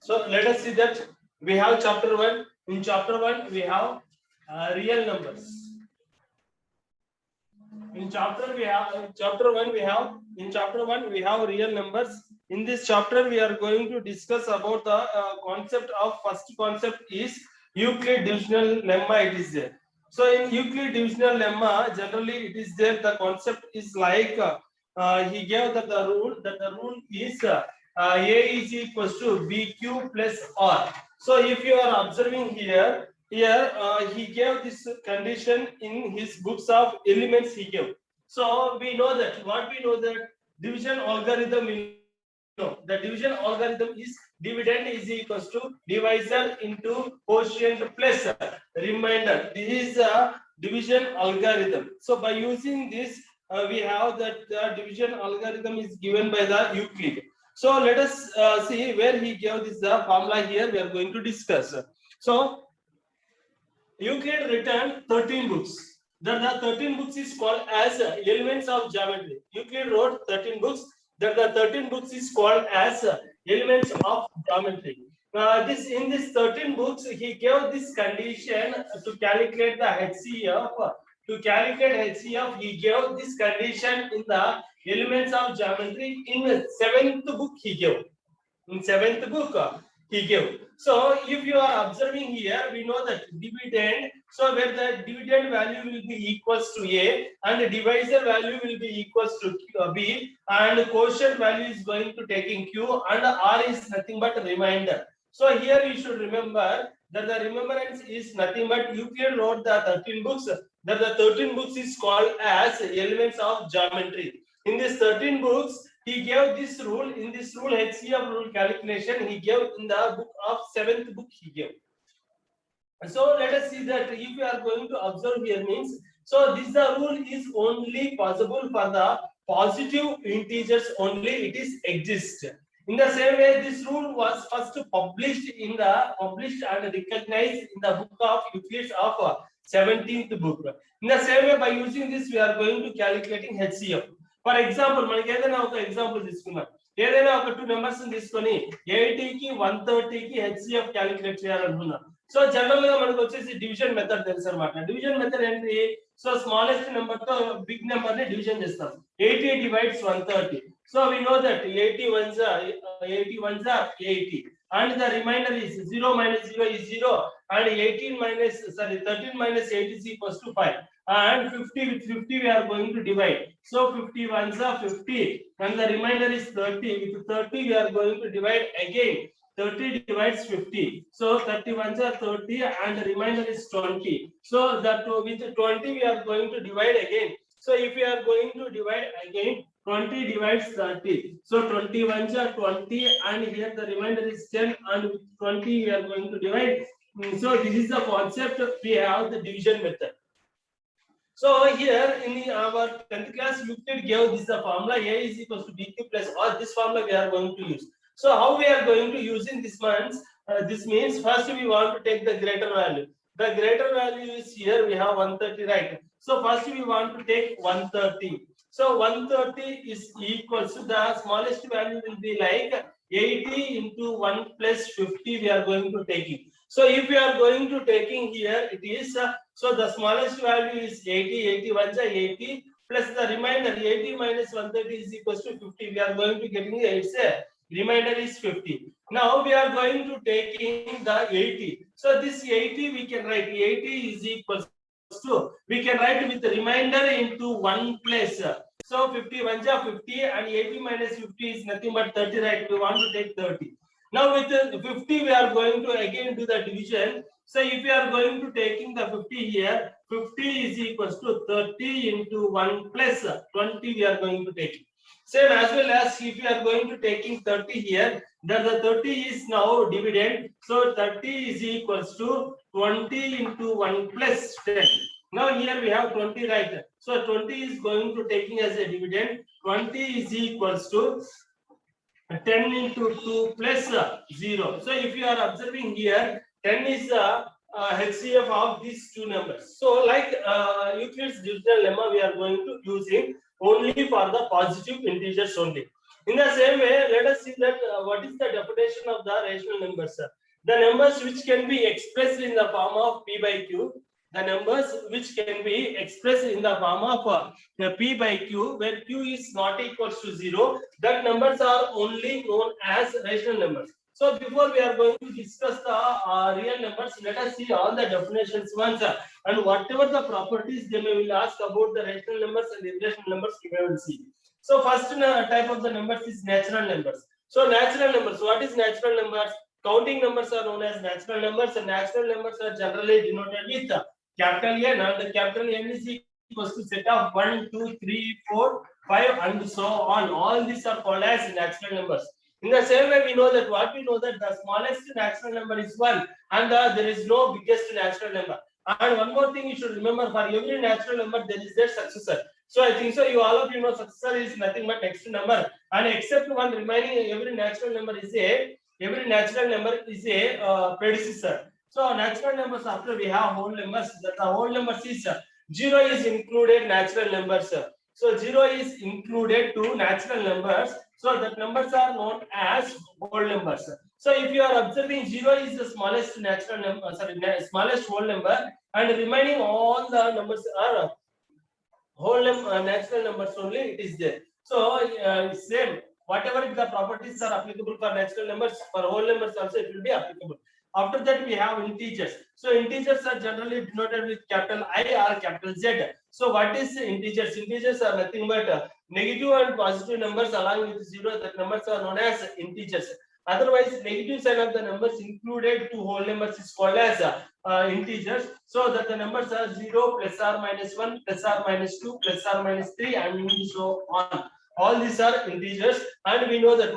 So let us see that we have chapter 1. In chapter 1 we have real numbers. In chapter 1 we have real numbers. In this chapter we are going to discuss about the concept of first concept is Euclid divisional lemma. It is there. So in Euclid divisional lemma, generally it is there. The concept is like he gave that the rule is A is equals to BQ plus R. So if you are observing here he gave this condition in his books of elements he gave. So we know that division algorithm, the division algorithm is dividend is equals to divisor into quotient plus remainder. This is a division algorithm. So by using this we have that the division algorithm is given by the Euclid. So let us see where he gave this formula. Here we are going to discuss. So Euclid written 13 books. The 13 books is called as elements of geometry. Euclid wrote 13 books. The 13 books is called as elements of geometry. In this 13 books, he gave this condition to calculate the HCF. To calculate HCF, he gave this condition in the elements of geometry. In the 7th book, he gave. In 7th book, he gave. So if you are observing here, we know that dividend. So where the dividend value will be equals to A and the divisor value will be equals to B and the quotient value is going to taking Q and R is nothing but remainder. So here you should remember that the remembrance is nothing but Euclid wrote the 13 books. That the 13 books is called as elements of geometry. In these 13 books, he gave this rule. In this rule, HCF rule calculation, he gave in the book of 7th book he gave. So let us see that if we are going to observe here means, so this the rule is only possible for the positive integers only it is exist. In the same way, this rule was first published and recognized in the book of Euclid of 17th book. In the same way, by using this, we are going to calculating HCF. For example, మనకి ఏదైనా ఒక example తీసుకుందాం. ఏదైనా ఒక 2 numbers తీసుకొని 80 కి 130 కి HCF calculate చేయాలనుకున్నాం. So general గా మనకు వచ్చేసి డివిజన్ మెథడ్ తెలుసు అన్నమాట. డివిజన్ మెథడ్ ఏంటి? సో స్మాలెస్ట్ నెంబర్ తో బిగ్ నెంబర్ ని డివిజన్ చేస్తాం. 80 divides 130. So we know that 80 ones are 80 and the remainder is 0 minus 0 is 0 and 13 minus 8 is equals to 5. And 50 with 50 we are going to divide. So 50 ones are 50 and the remainder is 30. With 30 we are going to divide again. 30 divides 50. So 30 ones are 30 and the remainder is 20. So that with 20 we are going to divide again. So if we are going to divide again, 20 divides 30. So 20 ones are 20 and here the remainder is 10 and with 20 we are going to divide. So this is the concept. We have the division method. So here in our 10th class, Euclid gave this the formula A is equals to BQ plus R. This formula we are going to use. So how we are going to using this means? This means first we want to take the greater value. The greater value is here. We have 130, right? So first we want to take 130. So 130 is equals to the smallest value will be like 80 into 1 plus 50. We are going to take it. So if we are going to taking here, it is so the smallest value is 80. 81 is 80 plus the remainder 80 minus 130 is equals to 50. We are going to getting it's a remainder is 50. Now we are going to taking the 80. So this 80 we can write 80 is equals to, we can write with the remainder into 1 place. So 50 1 is 50 and 80 minus 50 is nothing but 30, right? We want to take 30. Now with the 50 we are going to again do the division. So if we are going to taking the 50 here, 50 is equals to 30 into 1 plus 20 we are going to take. Same as well as if we are going to taking 30 here, that the 30 is now dividend. So 30 is equals to 20 into 1 plus 10. Now here we have 20, right? So 20 is going to taking as a dividend. 20 is equals to 10 into 2 plus 0. So if you are observing here, 10 is HCF of these two numbers. So like Euclid's divisional lemma we are going to use it only for the positive integers only. In the same way, let us see that what is the definition of the rational numbers. The numbers which can be expressed in the form of p by q. The numbers which can be expressed in the form of p by q, where q is not equals to 0, that numbers are only known as rational numbers. So before we are going to discuss the real numbers, let us see all the definitions once, and whatever the properties they may will ask about the rational numbers and irrational numbers, we will see. So first type of the numbers is natural numbers. So natural numbers, what is natural numbers? Counting numbers are known as natural numbers, and natural numbers are generally denoted with capital N, and the capital N is equals to set of 1, 2, 3, 4, 5, and so on. All these are called as natural numbers. In the same way, we know that the smallest natural number is 1, and there is no biggest natural number. And one more thing you should remember, for every natural number there is their successor. So I think so you all of you know successor is nothing but next number, and except one remaining, every natural number is a predecessor. So natural numbers, after we have whole numbers, that the whole numbers is 0 is included natural numbers. So 0 is included to natural numbers. So that numbers are known as whole numbers. So if you are observing, 0 is the smallest natural number, smallest whole number, and remaining all the numbers are whole natural numbers only. It is there. So same, whatever the properties are applicable for natural numbers, for whole numbers also it will be applicable. After that, we have integers. So integers are generally denoted with capital I or capital Z. So what is integers? Integers are nothing but negative and positive numbers along with 0. That numbers are known as integers. Otherwise, negative sign of the numbers included to whole numbers is called as integers. So that the numbers are 0, plus or minus 1, plus or minus 2, plus or minus 3, and so on. All these are integers, and we know that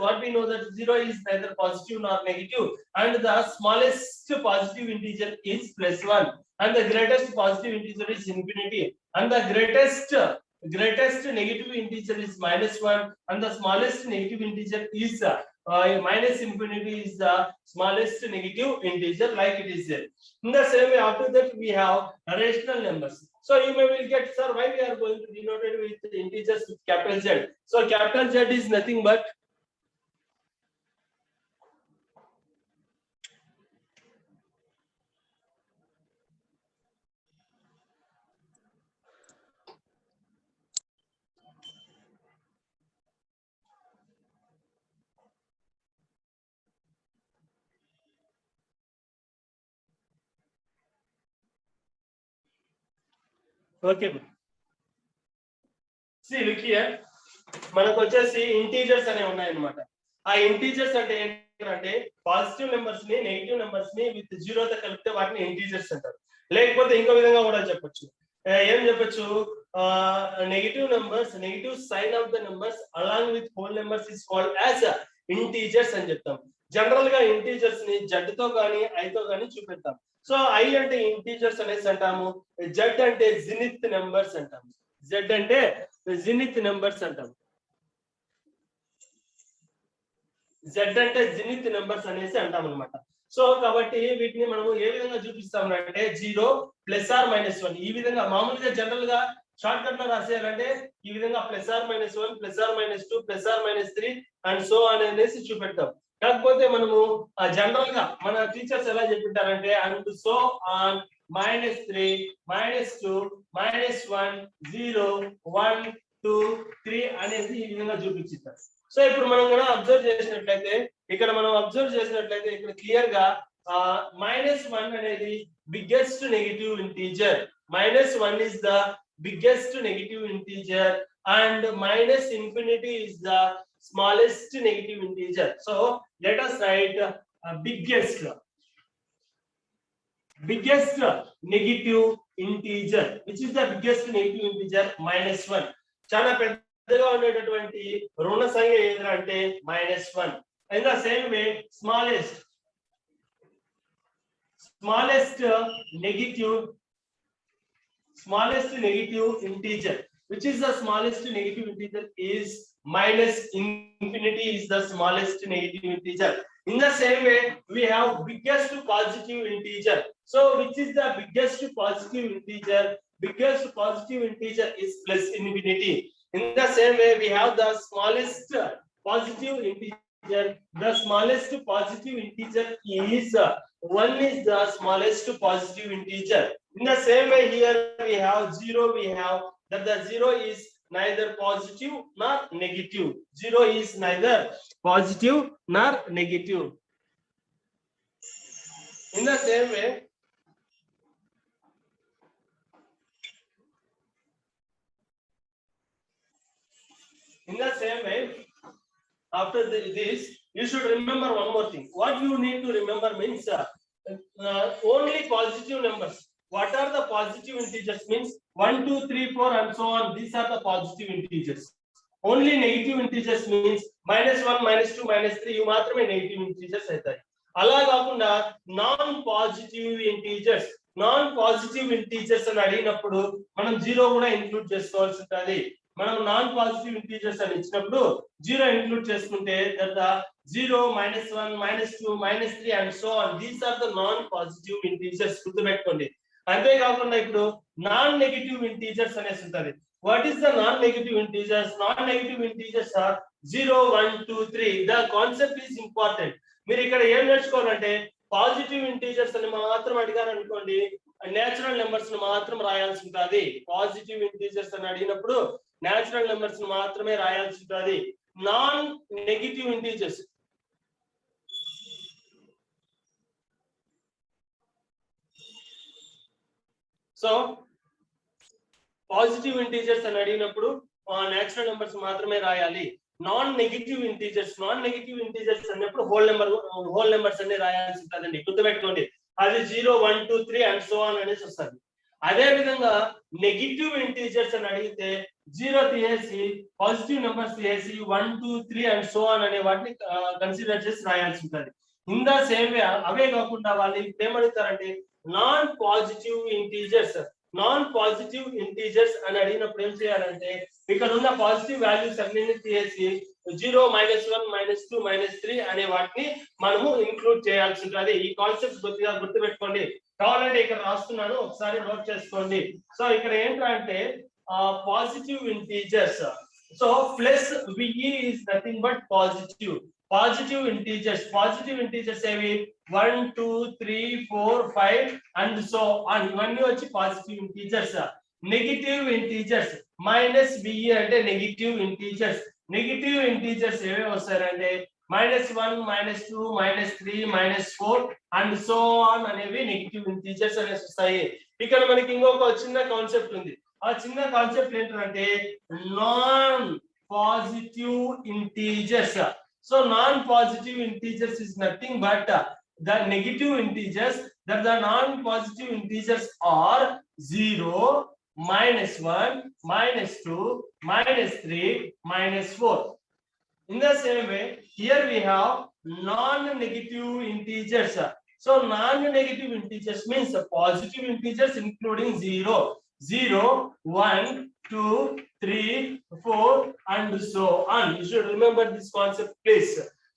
0 is neither positive nor negative, and the smallest positive integer is plus 1, and the greatest positive integer is infinity, and the greatest negative integer is minus 1, and the smallest negative integer is minus infinity is the smallest negative integer, like it is there. In the same way, after that we have rational numbers. So you may will get, sir, why we are going to denote it with integers with capital Z? So capital Z is nothing but okay. See, look here. మనకు వచ్చేసి integers అనేవి ఉన్నాయన్నమాట. ఆ integers అంటే ఏంటంటే positive numbers ని negative numbers ని with 0 తో కలిపితే వాటిని ఇంటీజర్స్ అంటారు. లేకపోతే ఇంకో విధంగా కూడా చెప్పొచ్చు. ఏం చెప్పొచ్చు? Negative numbers, negative sign of the numbers along with whole numbers is called as integers అని చెప్తాం. జనరల్ గా ఇంటీజర్స్ ని జడ్ తో గానీ ఐ తో గానీ చూపెడతాం. సో ఐ అంటే ఇంటీజర్స్ అనేసి అంటాము, జడ్ అంటే జినిత్ నెంబర్స్ అంటాము. జెడ్ అంటే జినిత్ నెంబర్స్ అంటాం. జెడ్ అంటే జినిత్ నెంబర్స్ అనేసి అంటాం అనమాట. సో కాబట్టి వీటిని మనము ఏ విధంగా చూపిస్తాం అంటే 0 ప్లస్ ఆర్ మైనస్ 1, ఈ విధంగా మామూలుగా జనరల్ గా షార్ట్ కట్ లో రాసేయాలంటే ఈ విధంగా plus or minus 1, plus or minus 2, plus or minus 3 and so అనేసి చూపెడతాం. కాకపోతే మనము జనరల్ గా మన టీచర్స్ ఎలా చెప్పింటారంటే అండ్ సో ఆన్ -3, -2, -1, 0, 1, 2, 3 అనేది ఈ విధంగా చూపించారు. సో ఇప్పుడు మనం కూడా అబ్జర్వ్ చేసినట్లయితే ఇక్కడ క్లియర్ గా -1 అనేది biggest negative integer. -1 is the biggest negative integer and -infinity is the smallest negative integer. So let us write biggest negative integer. Which is the biggest negative integer? -1. చాలా పెద్దగా ఉండేటటువంటి రుణ సంఖ్య ఏదంటే -1. In the same way, smallest negative integer. Which is the smallest negative integer? Is -infinity is the smallest negative integer. In the same way, we have biggest positive integer. So which is the biggest positive integer? Biggest positive integer is +infinity. In the same way, we have the smallest positive integer. The smallest positive integer is 1 is the smallest positive integer. In the same way, here we have 0. We have that the 0 is neither positive nor negative. 0 is neither positive nor negative. In the same way, after this, you should remember one more thing. What you need to remember means only positive numbers. What are the positive integers? Means 1, 2, 3, 4, and so on. These are the positive integers. Only negative integers means -1, -2, -3. You matrame negative integers aitayi. Ala kaakunda non-positive integers. Non-positive integers అని అడిగినప్పుడు మనం 0 కూడా include చేసుకోవాల్సి ఉంటుంది. మనం non positive integers అని ఇచ్చినప్పుడు 0 include చేసుకుంటే that 0, -1, -2, -3 and so on. These are the non positive integers. గుర్తుపెట్టుకోండి. అంతే కాకుండా ఇప్పుడు నాన్ నెగటివ్ ఇంటీజర్స్ అనేసి ఉంటుంది. What is the non negative integers? Non negative integers are 0, 1, 2, 3. The concept is important. మీరు ఇక్కడ ఏం నేర్చుకోవాలంటే పాజిటివ్ ఇంటీజర్స్ అని మాత్రం అడిగారు అనుకోండి, నేచురల్ నెంబర్స్ ని మాత్రం రాయాల్సి ఉంటుంది. పాజిటివ్ ఇంటీజర్స్ అని అడిగినప్పుడు నేచురల్ నెంబర్స్ ని మాత్రమే రాయాల్సి ఉంటుంది. Non negative integers, so positive integers అని అడిగినప్పుడు నేచురల్ నెంబర్స్ మాత్రమే రాయాలి. నాన్ నెగటివ్ ఇంటీజర్స్ అన్నప్పుడు హోల్ నెంబర్స్ అన్ని రాయాల్సి ఉంటుందండి. గుర్తుపెట్టుకోండి. అది 0, 1, 2, 3 అండ్ సో ఆన్ అనేసి వస్తుంది. అదే విధంగా నెగటివ్ ఇంటీజర్స్ అని అడిగితే 0 తీసేసి పాజిటివ్ నెంబర్స్ తీసేసి 1, 2, 3 అండ్ సో ఆన్ అనే వాటిని కన్సిడర్ చేసి రాయాల్సి ఉంటుంది. ఇన్ ద సేమ్ వే అవే కాకుండా వాళ్ళు ఏమడుగుతారంటే నాన్ పాజిటివ్ ఇంటీజర్స్ అని అడిగినప్పుడు ఏం చేయాలంటే ఇక్కడ ఉన్న పాజిటివ్ వాల్యూస్ అన్నింటినీ తీసేసి 0, -1, -2, -3 అనే వాటిని మనము ఇంక్లూడ్ చేయాల్సి ఉంటుంది. ఈ కాన్సెప్ట్ గుర్తుపెట్టుకోండి. కావాలంటే ఇక్కడ రాస్తున్నాను, ఒకసారి నోట్ చేసుకోండి. సో ఇక్కడ ఏంటంటే positive integers. So plus VE is nothing but positive integers ఏవి 1, 2, 3, 4, 5 and so on. ఇవన్నీ వచ్చి positive integers. Negative integers -VE అంటే నెగటివ్ ఇంటీజర్స్. నెగటివ్ ఇంటీజర్స్ ఏవే వస్తాయంటే -1, -2, -3, -4 అండ్ సో ఆన్ అనేవి నెగటివ్ ఇంటీజర్స్ అనేసి వస్తాయి. ఇక్కడ మనకి ఇంకొక చిన్న కాన్సెప్ట్ ఉంది. ఆ చిన్న కాన్సెప్ట్ ఏంటంటే non positive integers. So non positive integers is nothing but the negative integers. That the non positive integers are 0, -1, -2, -3, -4. In the same way, here we have non-negative integers. So non-negative integers means positive integers including 0, 1, 2, 3, 4 and so on. You should remember this concept, please.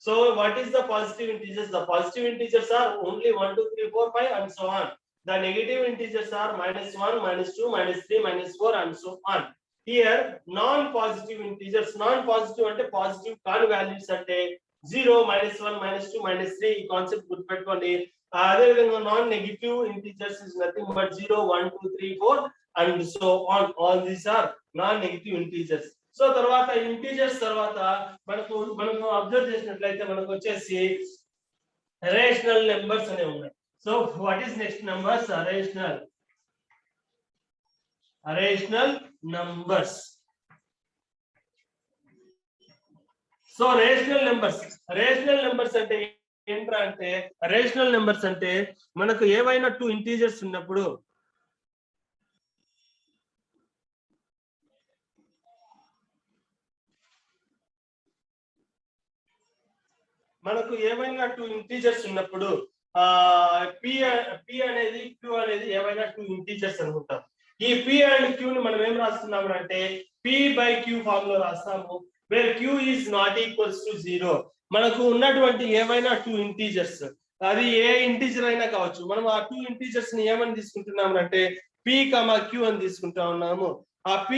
So what is the positive integers? The positive integers are only 1, 2, 3, 4, 5 and so on. The negative integers are -1, -2, -3, -4 and so on. Here non-positive integers, non-positive అంటే positive కాని values అంటే 0, -1, -2, -3. ఈ concept గుర్తుపెట్టుకోండి. అదే విధంగా non negative integers is nothing but 0, 1, 2, 3, 4 and so on. All these are non-negative integers. So తర్వాత integers తర్వాత మనము అబ్జర్వ్ చేసినట్లయితే మనకు వచ్చేసి రేషనల్ నెంబర్స్ అనేవి ఉన్నాయి. So what is next numbers? Rational numbers. So rational numbers అంటే ఏంట్రా అంటే రేషనల్ నెంబర్స్ అంటే మనకు ఏవైనా 2 ఇంటీజర్స్ ఉన్నప్పుడు p అనేది q అనేది ఏవైనా 2 ఇంటీజర్స్ అనుకుంటాం. ఈ p అండ్ q ని మనం ఏం రాస్తున్నాము అంటే p/q ఫామ్ లో రాస్తాము. వేర్ q is not equals to 0. మనకు ఉన్నటువంటి ఏవైనా 2 ఇంటీజర్స్, అది ఏ ఇంటీజర్ అయినా కావచ్చు, మనం ఆ 2 ఇంటీజర్స్ ని ఏమని తీసుకుంటున్నాము అంటే p, q అని తీసుకుంటా ఉన్నాము. ఆ p,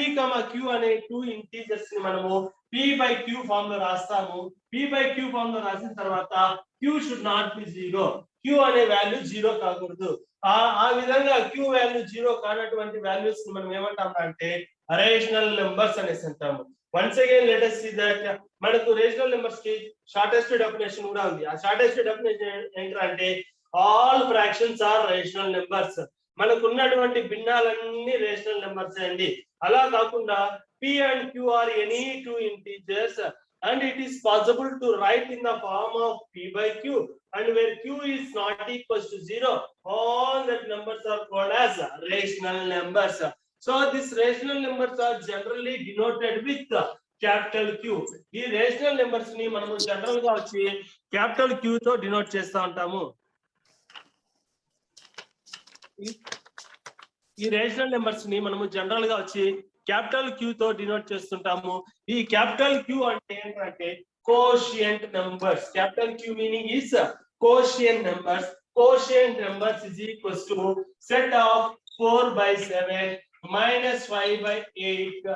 q అనే 2 ఇంటీజర్స్ ని మనము p by q ఫామ్ లో రాస్తాము. p by q ఫామ్ లో రాసిన తర్వాత q should not be 0. q అనే వాల్యూ 0 కాకూడదు. ఆ విధంగా q వాల్యూ 0 కానటువంటి వాల్యూస్ ని మనం ఏమంటాం అంటే రేషనల్ నెంబర్స్ అనేసి అంటాము. Once again let us see that మనకు రేషనల్ నెంబర్స్ కి షార్టెస్ట్ డెఫినేషన్ కూడా ఉంది. ఆ షార్టెస్ట్ డెఫినేషన్ ఏంటంటే all fractions are rational numbers. మనకు ఉన్నటువంటి భిన్నాలన్నీ రేషనల్ నెంబర్స్ అండి. అలా కాకుండా p and q are any two integers and it is possible to write in the form of p by q, and where q is not equals to 0, all that numbers are called as rational numbers. So these rational numbers are generally denoted with capital Q. ఈ rational numbers ని మనము general గా వచ్చి capital Q తో denote చేస్తా ఉంటాము. ఈ rational numbers ని మనము జనరల్ గా వచ్చి క్యాపిటల్ Q తో డినోట్ చేస్తుంటాము. ఈ క్యాపిటల్ Q అంటే ఏంటంటే quotient numbers. Capital Q meaning is quotient numbers. Quotient numbers is equals to set of 4 by 7 minus 5 by 8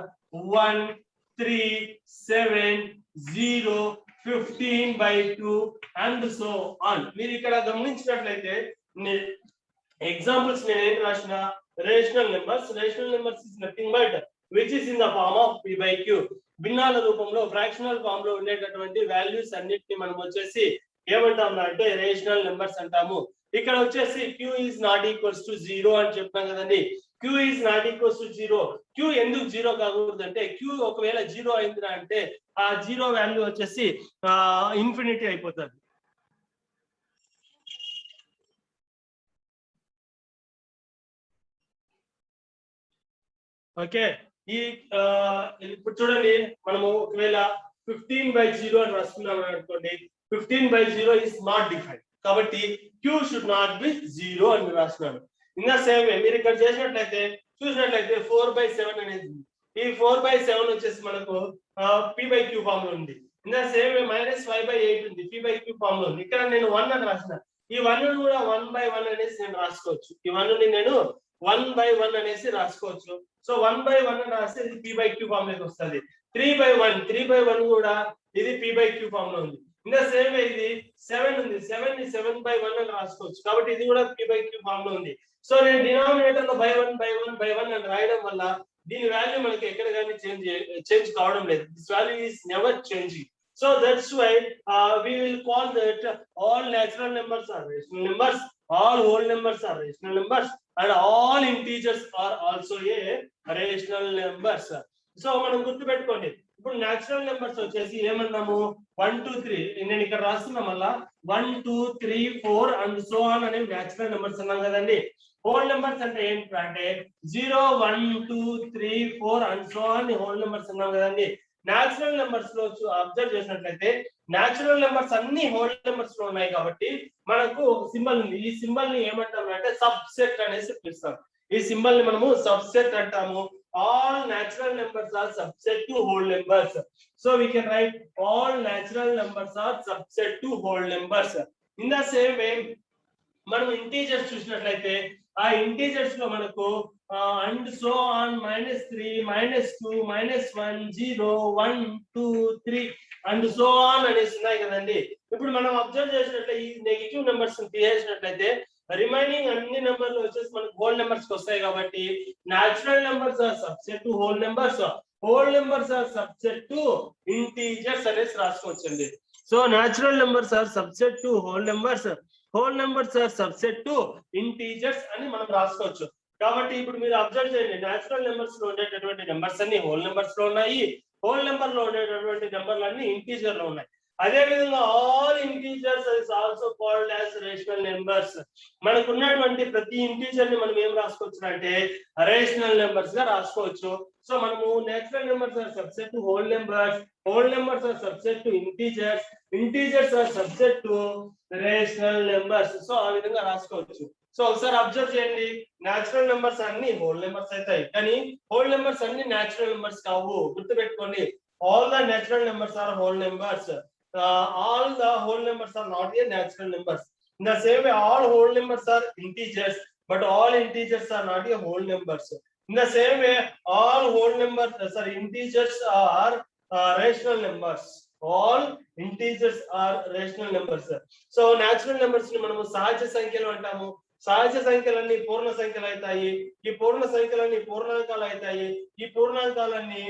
1 3 7 0 15 by 2 and so on. మీరు ఇక్కడ గమనించినట్లయితే ఎగ్జాంపుల్స్ నేను ఏం రాసిన rational numbers. Rational numbers is nothing but which is in the form of p by q. భిన్నాల రూపంలో fractional form లో ఉండేటటువంటి వాల్యూస్ అన్నిటిని మనం వచ్చేసి ఏమంటాం అంటే రేషనల్ నెంబర్స్ అంటాము. ఇక్కడ వచ్చేసి q is not equals to 0 అని చెప్పాం కదండి. q is not equals to 0. q ఎందుకు 0 కాకూడదు అంటే q ఒకవేళ 0 అయింది అంటే ఆ 0 వాల్యూ వచ్చేసి ఇన్ఫినిటీ అయిపోతుంది. ఓకే, ఈ ఇప్పుడు చూడండి మనము ఒకవేళ 15 by 0 అని రాసుకున్నాం అనుకోండి. 15 by 0 is not defined కాబట్టి q should not be 0 అని రాస్తున్నాను. ఇన్ ద సేమ్ వే మీరు ఇక్కడ చేసినట్లయితే చూసినట్లయితే 4 by 7 అనేది ఈ 4 by 7 వచ్చేసి మనకు p by q ఫామ్ లో ఉంది. In the same way -5 by 8 ఉంది, p by q ఫామ్ లో ఉంది. ఇక్కడ నేను 1 అని రాసిన. ఈ 1 ని కూడా 1 by 1 అనేసి నేను రాసుకోవచ్చు. ఈ 1 ని నేను 1 by 1 అనేసి రాసుకోవచ్చు. సో 1 by 1 అని రాస్తే ఇది p by q ఫామ్ లోకి వస్తుంది. 3 by 1 కూడా ఇది p by q ఫామ్ లో ఉంది. ఇన్ ద సేమ్ వే ఇది 7 ఉంది, 7 ని 7 by 1 అని రాసుకోవచ్చు. కాబట్టి ఇది కూడా p by q ఫామ్ లో ఉంది. సో నేను డినామినేటర్ లో by 1 by 1 by 1 అని రాయడం వల్ల దీని వాల్యూ మనకి ఎక్కడ గాని చేంజ్ కావడం లేదు. This value is never changing. So that's why we will call that all natural numbers are rational numbers, all whole numbers are rational numbers, and all integers are also a rational numbers. So మనం గుర్తు పెట్టుకోండి. ఇప్పుడు natural numbers వచ్చేసి ఏమన్నాము 1 2 3 నేను ఇక్కడ రాస్తున్నా మళ్ళా 1 2 3 4 and so on అనేవి న్యాచురల్ నెంబర్స్ అన్నాం కదండి. హోల్ నెంబర్స్ అంటే ఏంటంటే 0 1 2 3 4 and so on whole numbers అన్నాం కదండి. న్యాచురల్ నెంబర్స్ లో అబ్జర్వ్ చేసినట్లయితే న్యాచురల్ నెంబర్స్ అన్ని హోల్ నెంబర్స్ లో ఉన్నాయి కాబట్టి మనకు ఒక సింబల్ ఉంది. ఈ సింబల్ ని ఏమంటాం అంటే సబ్సెట్ అనేసి పిలుస్తాం. ఈ సింబల్ ని మనము సబ్సెట్ అంటాము. all natural numbers are subset to whole numbers. So we can write all natural numbers are subset to whole numbers. In the same way మనం ఇంటీజర్స్ చూసినట్లయితే ఆ ఇంటీజర్స్ లో మనకు and so on -3 -2 -1 0 1 2 3 and so on అనేసి ఉన్నాయి కదండి. ఇప్పుడు మనం అబ్జర్వ్ చేసినట్లయితే ఈ నెగటివ్ నెంబర్స్ తీసేసినట్లయితే రిమైనింగ్ అన్ని నెంబర్లు వచ్చేసి మనకు హోల్ నెంబర్స్ వస్తాయి కాబట్టి natural numbers are subset to whole numbers, whole numbers are subset to integers అనేసి రాసుకోవచ్చండి. So natural numbers are subset to whole numbers, whole numbers are subset to integers అని మనం రాసుకోవచ్చు. కాబట్టి ఇప్పుడు మీరు అబ్జర్వ్ చేయండి న్యాచురల్ నెంబర్స్ లో ఉండేటటువంటి నెంబర్స్ అన్ని హోల్ నెంబర్స్ లో ఉన్నాయి, హోల్ నెంబర్ లో ఉండేటటువంటి నెంబర్లు అన్ని ఇంటీజర్ లో ఉన్నాయి. అదే విధంగా all integers is also called as rational numbers. మనకు ఉన్నటువంటి ప్రతి ఇంటీజర్ ని మనం ఏం రాసుకోవచ్చు అంటే రేషనల్ నెంబర్స్ గా రాసుకోవచ్చు. సో మనము natural numbers are subset to whole numbers, whole numbers are subset to integers, integers are subset to rational numbers. So ఆ విధంగా రాసుకోవచ్చు. సో ఒకసారి అబ్జర్వ్ చేయండి నేచురల్ నెంబర్స్ అన్ని హోల్ నెంబర్స్ అవుతాయి కానీ హోల్ నెంబర్స్ అన్ని నేచురల్ నెంబర్స్ కావు. గుర్తుపెట్టుకోండి all the natural numbers are whole numbers, all the whole numbers are not a natural numbers. In the same way all whole numbers are integers but all integers are not a whole numbers. In the same way all whole numbers integers are rational numbers. All integers are rational numbers. So natural numbers ని మనము సహజ సంఖ్యలు అంటాము. సహజ సంఖ్యలన్నీ పూర్ణ సంఖ్యలు అవుతాయి. ఈ పూర్ణ సంఖ్యలన్నీ పూర్ణాంకాలు అవుతాయి. ఈ పూర్ణాంకాలన్నీ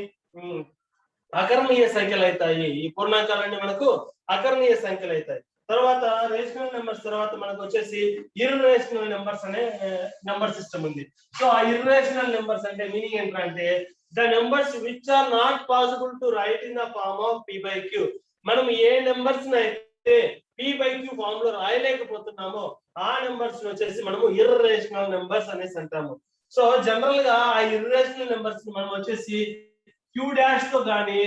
అకర్ణీయ సంఖ్యలు అవుతాయి. ఈ పూర్ణాంకాలన్నీ మనకు అకర్ణీయ సంఖ్యలు అవుతాయి. తర్వాత రేషనల్ నెంబర్స్ తర్వాత మనకు వచ్చేసి ఇర్రేషనల్ నెంబర్స్ అనే నెంబర్ సిస్టమ్ ఉంది. సో ఆ ఇర్రేషనల్ నెంబర్స్ అంటే మీనింగ్ ఏంటంటే the numbers which are not possible to write in the form of p by q. మనం ఏ నెంబర్స్ అయితే p by q ఫామ్ లో రాయలేకపోతున్నామో ఆ నెంబర్స్ వచ్చేసి మనము ఇర్రేషనల్ నెంబర్స్ అనేసి అంటాము. సో జనరల్ గా ఆ ఇర్రేషనల్ నెంబర్స్ మనం వచ్చేసి q డాష్ తో గాని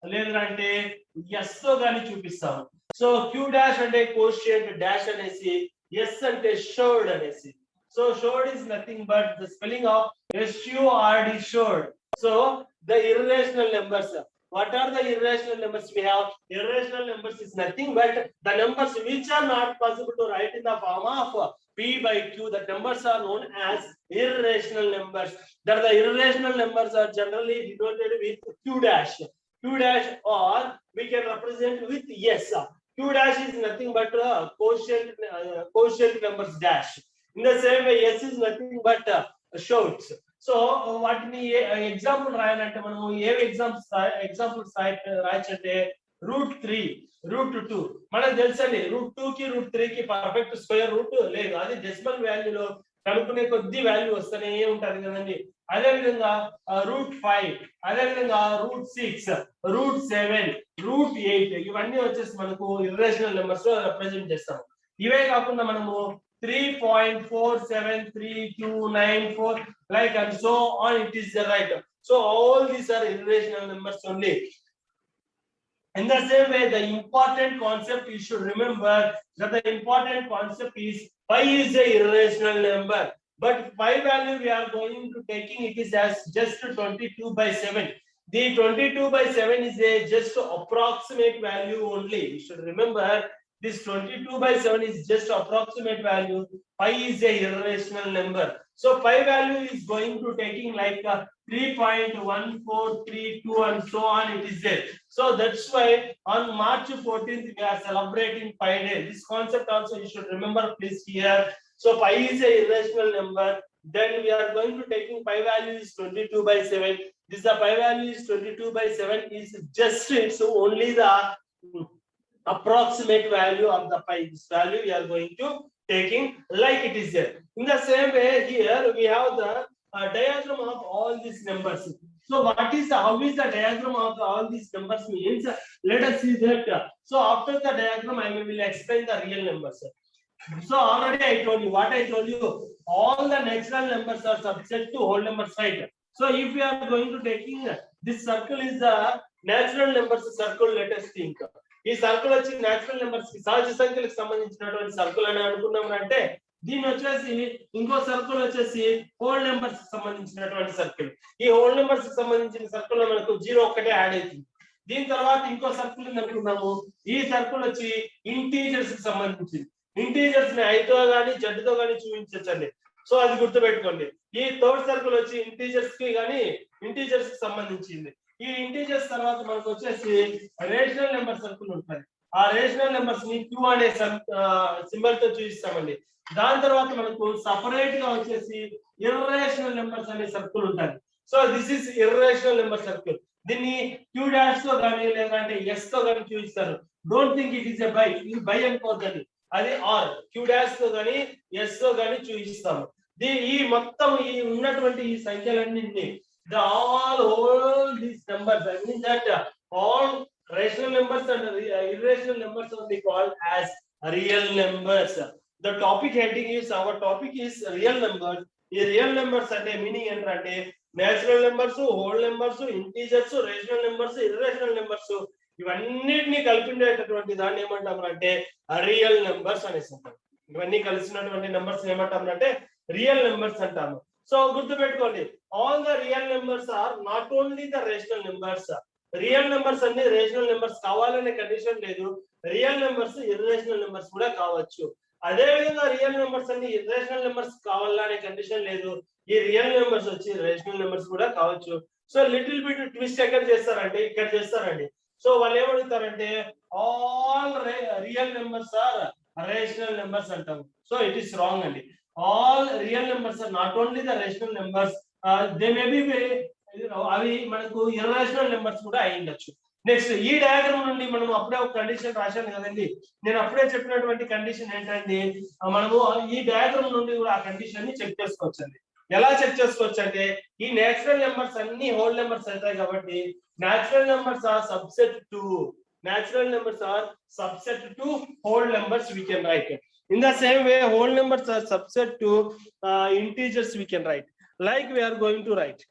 లేదంటే s తో గాని చూపిస్తాము. సో q డాష్ అంటే కోషియంట్ డాష్ అనేసి, s అంటే షోర్డ్ అనేసి. So showed is nothing but the spelling of SURD showed. So the irrational numbers. What are the irrational numbers we have? Irrational numbers is nothing but the numbers which are not possible to write in the form of p by q. The numbers are known as irrational numbers. That the irrational numbers are generally denoted with q dash. Q dash or we can represent with s. Q dash is nothing but quotient numbers dash. In the same way, s is nothing but shorts. So what we example రాయాలంటే మనము ఏ examples రాయొచ్చంటే √3 √2 మనకు తెలుసండి. √2 కి √3 కి perfect square root లేదు. అది decimal వాల్యూలో కనుక్కునే కొద్ది value వస్తూనే ఉంటది కదండి. అదే విధంగా √5, అదే విధంగా √6, √7, √8 ఇవన్నీ వచ్చేసి మనకు ఇర్రేషనల్ నెంబర్స్ లో రిప్రజెంట్ చేస్తాం. ఇవే కాకుండా మనము 3.47329 like and so on, it is the right. So all these are irrational numbers only. In the same way, the important concept you should remember that the important concept is pi is a irrational number, but pi value we are going to taking it is as just 22/7. The 22/7 is a just approximate value only. You should remember this 22/7 is just approximate value. Pi is a irrational number. So pi value is going to taking like 3.1432 and so on, it is there. So that's why on March 14th we are celebrating Pi Day. This concept also you should remember please here. So pi is a irrational number. Then we are going to taking pi value is 22/7. This the pi value is 22/7 is just it's only the approximate value of the pi. This value we are going to taking like it is there. In the same way here we have the diagram of all these numbers. So what is the how is the diagram of all these numbers means? Let us see that. So after the diagram I will explain the real numbers. So already I told you what I told you. All the natural numbers are subject to whole numbers, right? So if we are going to taking this circle is the natural numbers circle, let us think. ఈ circle వచ్చి natural numbers కి సహజ సంఖ్యలకు సంబంధించినటువంటి circle అని అనుకున్నాం అంటే దీని వచ్చేసి ఇంకో సర్కిల్ వచ్చేసి హోల్ నెంబర్స్ కి సంబంధించినటువంటి సర్కిల్. ఈ హోల్ నెంబర్స్ కి సంబంధించిన సర్కిల్ లో మనకు 0 ఒక్కటే యాడ్ అవుతుంది. దీని తర్వాత ఇంకో సర్కిల్ అనుకున్నాము. ఈ సర్కిల్ వచ్చి ఇంటీజర్స్ కి సంబంధించింది. ఇంటీజర్స్ ని i తో గాని z తో గాని చూపించచ్చండి. సో అది గుర్తుపెట్టుకోండి. ఈ థర్డ్ సర్కిల్ వచ్చి ఇంటీజర్స్ కి గాని ఇంటీజర్స్ కి సంబంధించింది. ఈ ఇంటీజర్స్ తర్వాత మనకు వచ్చేసి రేషనల్ నెంబర్ సర్కిల్ ఉంటుంది. ఆ రేషనల్ నెంబర్స్ ని q అనే సింబల్ తో చూపిస్తామండి. దాని తర్వాత మనకు సపరేట్ గా వచ్చేసి ఇర్రేషనల్ నెంబర్స్ అనే సర్కిల్ ఉంటుంది. So this is irrational number circle. దీన్ని q డాష్ తో గాని లేదంటే s తో గాని చూపిస్తారు. Don't think it is a by. ఇది బై అనుకోవద్దండి. అది ఆర్ q డాష్ తో గాని s తో గాని చూపిస్తాము. ఈ మొత్తం ఈ ఉన్నటువంటి ఈ సంఖ్యలన్నింటినీ all these numbers, I mean that all rational numbers and irrational numbers will be called as real numbers. The topic heading is our topic is real numbers. The real numbers and meaning ఏంటంటే natural numbers, whole numbers, integers, rational numbers, irrational numbers ఇవన్నిటిని కలిపినటువంటి దాన్ని ఏమంటామంటే real numbers అనేసి అంటాం. ఇవన్నీ కలిసినటువంటి numbers ఏమంటామంటే రియల్ నెంబర్స్ అంటాము. సో గుర్తుపెట్టుకోండి, all the real numbers are not only the rational numbers. Real numbers అన్ని రేషనల్ నెంబర్స్ కావాలనే కండిషన్ లేదు. రియల్ నెంబర్స్ ఇర్రేషనల్ నెంబర్స్ కూడా కావచ్చు. అదే విధంగా రియల్ నెంబర్స్ అన్ని ఇర్రేషనల్ నెంబర్స్ కావాలనే కండిషన్ లేదు. ఈ రియల్ నెంబర్స్ వచ్చి రేషనల్ నెంబర్స్ కూడా కావచ్చు. సో లిటిల్ బిట్ ట్విస్ట్ ఎక్కడ చేస్తారంటే ఇక్కడ చేస్తారండి. సో వాళ్ళు ఏమడుగుతారంటే all real numbers are rational numbers అంటాము. సో ఇట్ ఈస్ రాంగ్ అండి. All real numbers are not only the rational numbers, they may be అవి మనకు ఇర్రేషనల్ నెంబర్స్ కూడా అయి ఉండొచ్చు. నెక్స్ట్ ఈ డయాగ్రామ్ నుండి మనం అప్పుడే ఒక కండిషన్ రాశాను కదండి. నేను అప్పుడే చెప్పినటువంటి కండిషన్ ఏంటంటే మనము ఈ డయాగ్రామ్ నుండి కూడా ఆ కండిషన్ ని చెక్ చేసుకోవచ్చండి. ఎలా చెక్ చేసుకోవచ్చు అంటే ఈ నేచురల్ నెంబర్స్ అన్ని హోల్ నెంబర్స్ అవుతాయి కాబట్టి natural numbers are subset to whole numbers we can write. In the same way whole numbers are subset to integers we can write, like we are going to write.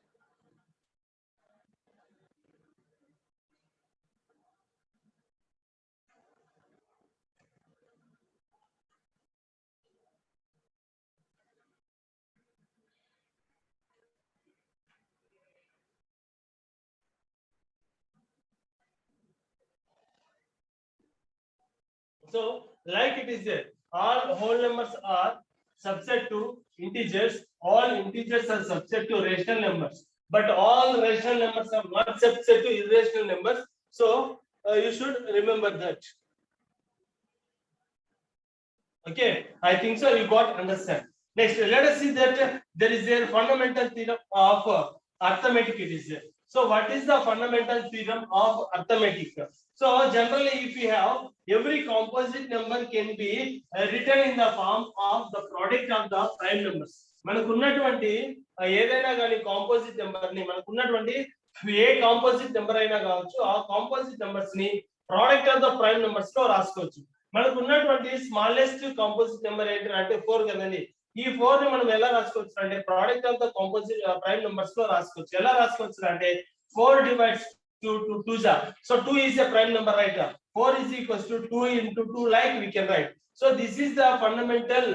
So like it is there, all whole numbers are subset to integers, all integers are subset to rational numbers, but all rational numbers are not subset to irrational numbers. So you should remember that. Okay, I think so you got understand. Next let us see that there is a fundamental theorem of arithmetic. It is there. So what is the fundamental theorem of arithmetic? So generally if you have every composite number can be written in the form of the product of the prime numbers. మనకున్నటువంటి ఏదైనా కానీ composite number ని మనకున్నటువంటి a composite number అయినా కావచ్చు ఆ composite numbers ని product of the prime numbers లో రాసుకోవచ్చు. మనకు ఉన్నటువంటి స్మాలెస్ట్ కాంపోజిట్ నెంబర్ ఏంటంటే 4 కదండి. ఈ 4 ని మనం ఎలా రాసుకోవచ్చు అంటే product of the composite prime numbers లో రాసుకోవచ్చు. ఎలా రాసుకోవచ్చు అంటే 4 divides 2 to 2s. So 2 is a prime number, right? 4 is equals to 2 into 2, like we can write. So this is the fundamental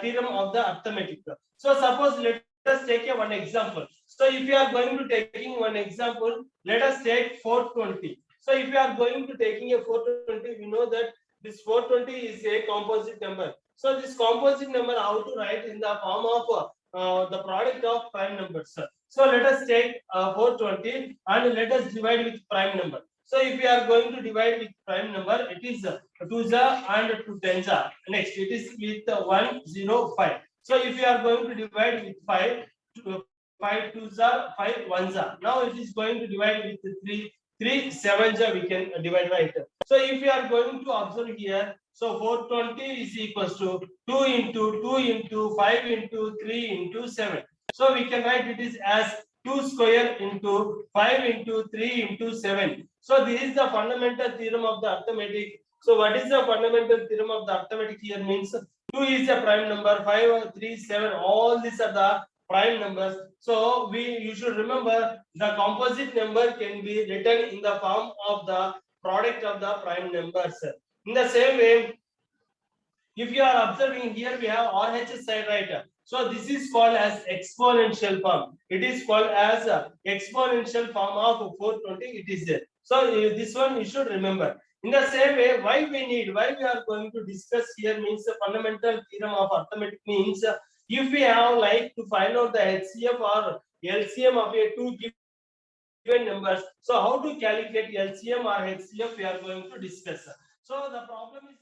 theorem of the arithmetic. So suppose let us take one example. So if you are going to taking one example, let us take 420. So if you are going to taking a 420, we know that this 420 is a composite number. So this composite number how to write in the form of the product of prime numbers. So let us take 420 and let us divide with prime number. So if we are going to divide with prime number, it is 2s and 2 10s. Next it is with 105. So if you are going to divide with 5 2s 5 1s. Now it is going to divide with 3 7s we can divide, right? So if you are going to observe here, so 420 is equals to 2 into 2 into 5 into 3 into 7. So we can write it is as 2 square into 5 into 3 into 7. So this is the fundamental theorem of the arithmetic. So what is the fundamental theorem of the arithmetic here means 2 is a prime number, 5 3 7 all these are the prime numbers. So you should remember the composite number can be written in the form of the product of the prime numbers. In the same way, if you are observing here, we have RHS side, right? So this is called as exponential form. It is called as exponential form of 420. It is there. So this one you should remember. In the same way, why we are going to discuss here means the fundamental theorem of arithmetic means if we have like to find out the HCF or LCM of a two given numbers. So how to calculate LCM or HCF we are going to discuss. So the problem is